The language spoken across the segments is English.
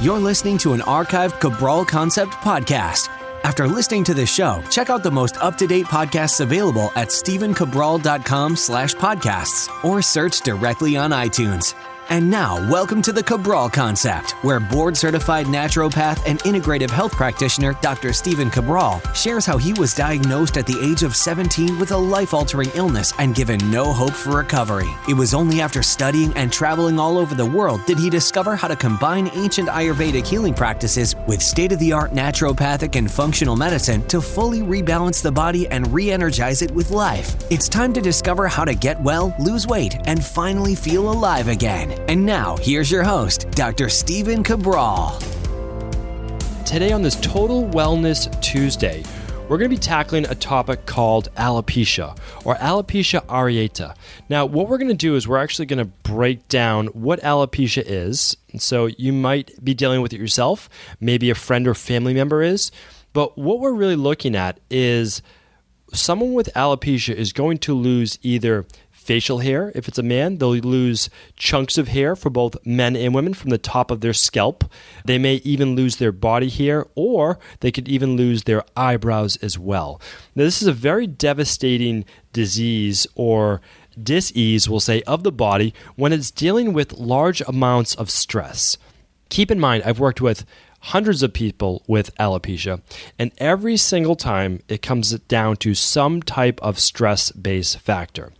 You're listening to an archived Cabral Concept podcast. After listening to this show, check out the most up-to-date podcasts available at stephencabral.com/podcasts or search directly on iTunes. And now, welcome to the Cabral Concept, where board-certified naturopath and integrative health practitioner Dr. Stephen Cabral shares how he was diagnosed at the age of 17 with a life-altering illness and given no hope for recovery. It was only after studying and traveling all over the world did he discover how to combine ancient Ayurvedic healing practices with state-of-the-art naturopathic and functional medicine to fully rebalance the body and re-energize it with life. It's time to discover how to get well, lose weight, and finally feel alive again. And now, here's your host, Dr. Stephen Cabral. Today on this Total Wellness Tuesday, we're going to be tackling a topic called alopecia, or alopecia areata. Now, what we're going to do is we're actually going to break down what alopecia is. And so you might be dealing with it yourself, maybe a friend or family member is. But what we're really looking at is someone with alopecia is going to lose either facial hair. If it's a man, they'll lose chunks of hair for both men and women from the top of their scalp. They may even lose their body hair, or they could even lose their eyebrows as well. Now, this is a very devastating disease or dis-ease, we'll say, of the body when it's dealing with large amounts of stress. Keep in mind, I've worked with hundreds of people with alopecia, and every single time it comes down to some type of stress-based factor.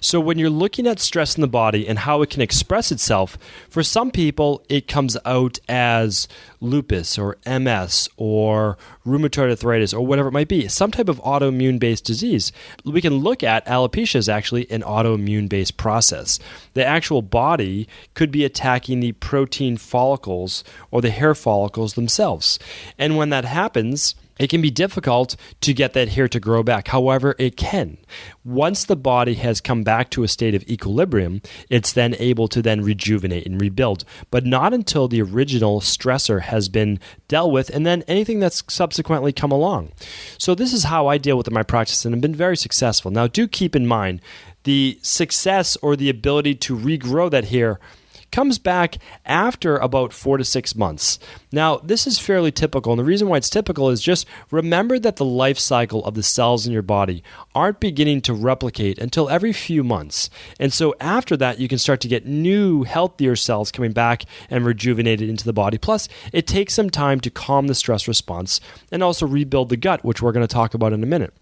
So when you're looking at stress in the body and how it can express itself, for some people it comes out as lupus or MS or rheumatoid arthritis or whatever it might be, some type of autoimmune-based disease. We can look at alopecia as actually an autoimmune-based process. The actual body could be attacking the protein follicles or the hair follicles themselves. And when that happens, it can be difficult to get that hair to grow back. However, it can. Once the body has come back to a state of equilibrium, it's then able to then rejuvenate and rebuild, but not until the original stressor has been dealt with and then anything that's subsequently come along. So this is how I deal with it in my practice, and I've been very successful. Now, do keep in mind, the success or the ability to regrow that hair comes back after about 4 to 6 months. Now, this is fairly typical, and the reason why it's typical is just remember that the life cycle of the cells in your body aren't beginning to replicate until every few months. And so after that, you can start to get new, healthier cells coming back and rejuvenated into the body. Plus, it takes some time to calm the stress response and also rebuild the gut, which we're going to talk about in a minute.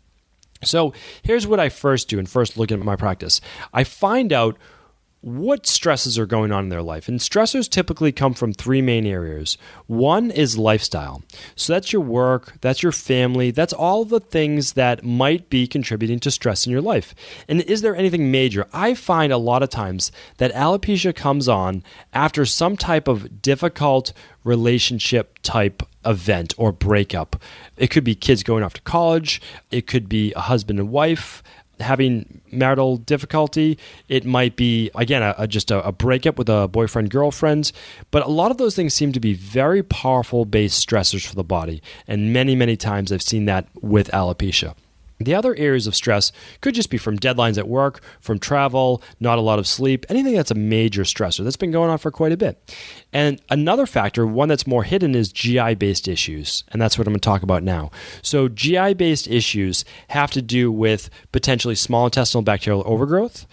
So here's what I first do, and first looking at my practice. I find out what stresses are going on in their life. And stressors typically come from 3 main areas. One is lifestyle. So that's your work, that's your family, that's all the things that might be contributing to stress in your life. And is there anything major? I find a lot of times that alopecia comes on after some type of difficult relationship type event or breakup. It could be kids going off to college. It could be a husband and wife having marital difficulty. It might be, again, just a breakup with a boyfriend, girlfriend. But a lot of those things seem to be very powerful base stressors for the body. And many, many times I've seen that with alopecia. The other areas of stress could just be from deadlines at work, from travel, not a lot of sleep, anything that's a major stressor. That's been going on for quite a bit. And another factor, one that's more hidden, is GI-based issues. And that's what I'm going to talk about now. So GI-based issues have to do with potentially small intestinal bacterial overgrowth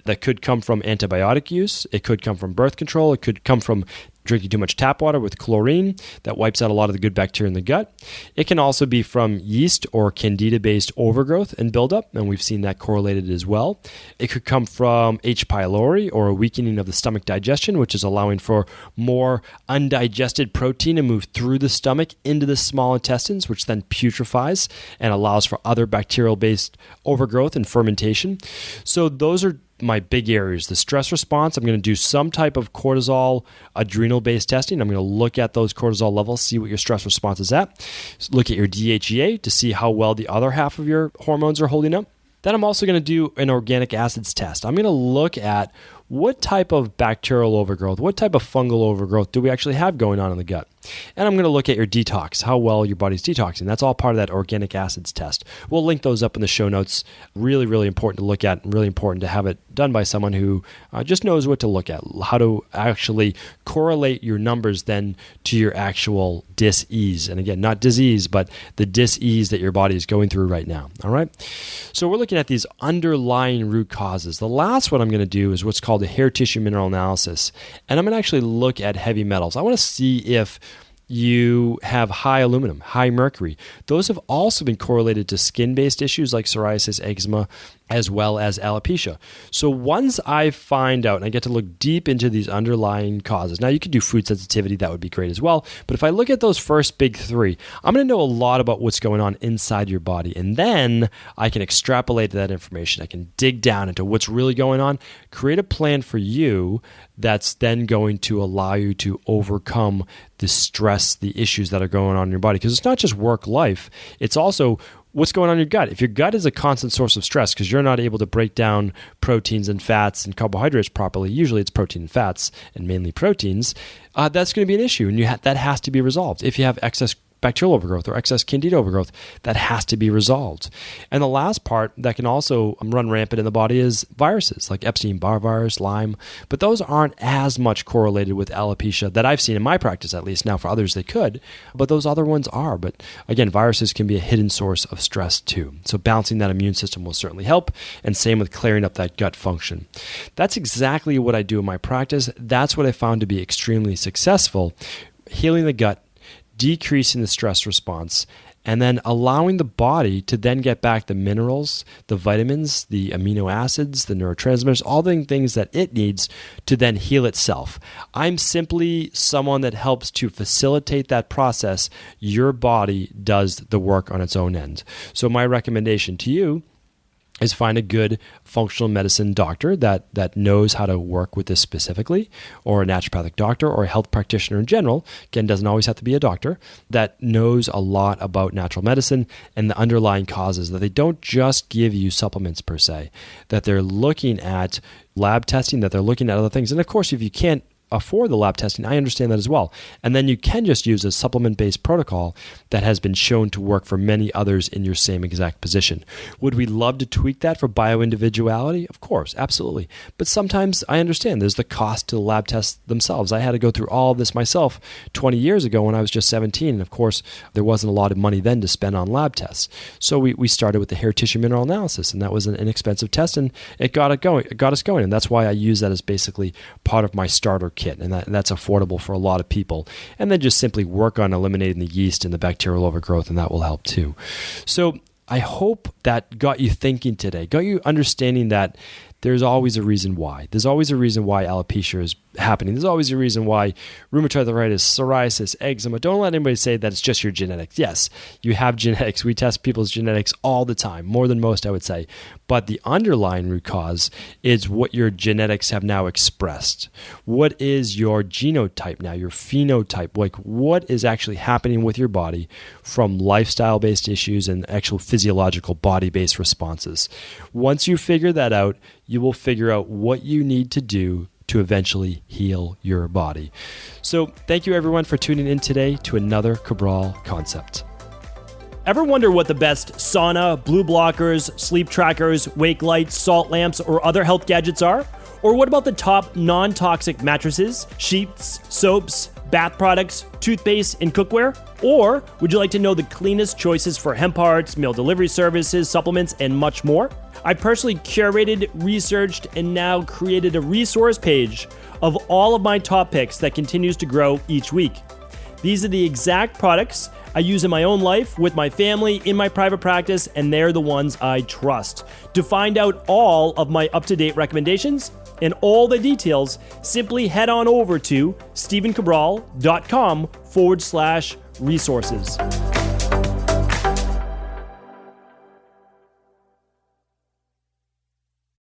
that could come from antibiotic use. It could come from birth control. It could come from drinking too much tap water with chlorine that wipes out a lot of the good bacteria in the gut. It can also be from yeast or candida-based overgrowth and buildup, and we've seen that correlated as well. It could come from H. pylori, or a weakening of the stomach digestion, which is allowing for more undigested protein to move through the stomach into the small intestines, which then putrefies and allows for other bacterial-based overgrowth and fermentation. So those are my big areas. The stress response, I'm going to do some type of cortisol, adrenal-based testing. I'm going to look at those cortisol levels, see what your stress response is at. Look at your DHEA to see how well the other half of your hormones are holding up. Then I'm also going to do an organic acids test. I'm going to look at what type of bacterial overgrowth, what type of fungal overgrowth do we actually have going on in the gut? And I'm going to look at your detox, how well your body's detoxing. That's all part of that organic acids test. We'll link those up in the show notes. Really, really important to look at and really important to have it done by someone who just knows what to look at, how to actually correlate your numbers then to your actual dis-ease. And again, not disease, but the dis-ease that your body is going through right now. All right. So we're looking at these underlying root causes. The last one I'm going to do is what's called a hair tissue mineral analysis. And I'm going to actually look at heavy metals. I want to see if you have high aluminum, high mercury. Those have also been correlated to skin-based issues like psoriasis, eczema, as well as alopecia. So once I find out and I get to look deep into these underlying causes, now you could do food sensitivity, that would be great as well. But if I look at those first big three, I'm going to know a lot about what's going on inside your body. And then I can extrapolate that information. I can dig down into what's really going on, create a plan for you that's then going to allow you to overcome the stress, the issues that are going on in your body. Because it's not just work life, it's also what's going on in your gut. If your gut is a constant source of stress because you're not able to break down proteins and fats and carbohydrates properly, usually it's protein and fats and mainly proteins, that's going to be an issue. And that has to be resolved. If you have excess bacterial overgrowth or excess candida overgrowth, that has to be resolved. And the last part that can also run rampant in the body is viruses like Epstein-Barr virus, Lyme, but those aren't as much correlated with alopecia that I've seen in my practice, at least. Now for others they could, but those other ones are. But again, viruses can be a hidden source of stress too. So balancing that immune system will certainly help, and same with clearing up that gut function. That's exactly what I do in my practice. That's what I found to be extremely successful, healing the gut, decreasing the stress response, and then allowing the body to then get back the minerals, the vitamins, the amino acids, the neurotransmitters, all the things that it needs to then heal itself. I'm simply someone that helps to facilitate that process. Your body does the work on its own end. So my recommendation to you is find a good functional medicine doctor that knows how to work with this specifically, or a naturopathic doctor or a health practitioner in general. Again, doesn't always have to be a doctor, that knows a lot about natural medicine and the underlying causes, that they don't just give you supplements per se, that they're looking at lab testing, that they're looking at other things. And of course, if you can't afford the lab testing, I understand that as well. And then you can just use a supplement-based protocol that has been shown to work for many others in your same exact position. Would we love to tweak that for bioindividuality? Of course, absolutely. But sometimes I understand there's the cost to the lab tests themselves. I had to go through all of this myself 20 years ago when I was just 17. And of course, there wasn't a lot of money then to spend on lab tests. So we started with the hair tissue mineral analysis, and that was an inexpensive test, and it got us going. And that's why I use that as basically part of my starter kit. And that's affordable for a lot of people. And then just simply work on eliminating the yeast and the bacterial overgrowth, and that will help too. So I hope that got you thinking today, got you understanding that there's always a reason why. There's always a reason why alopecia is happening. There's always a reason why rheumatoid arthritis, psoriasis, eczema. Don't let anybody say that it's just your genetics. Yes, you have genetics. We test people's genetics all the time, more than most, I would say. But the underlying root cause is what your genetics have now expressed. What is your genotype now, your phenotype? Like, what is actually happening with your body from lifestyle-based issues and actual physiological body-based responses? Once you figure that out, you will figure out what you need to do to eventually heal your body. So thank you everyone for tuning in today to another Cabral Concept. Ever wonder what the best sauna, blue blockers, sleep trackers, wake lights, salt lamps, or other health gadgets are? Or what about the top non-toxic mattresses, sheets, soaps, bath products, toothpaste, and cookware? Or would you like to know the cleanest choices for hemp parts, meal delivery services, supplements, and much more? I personally curated, researched, and now created a resource page of all of my top picks that continues to grow each week. These are the exact products I use in my own life, with my family, in my private practice, and they're the ones I trust. To find out all of my up-to-date recommendations and all the details, simply head on over to stephencabral.com/resources.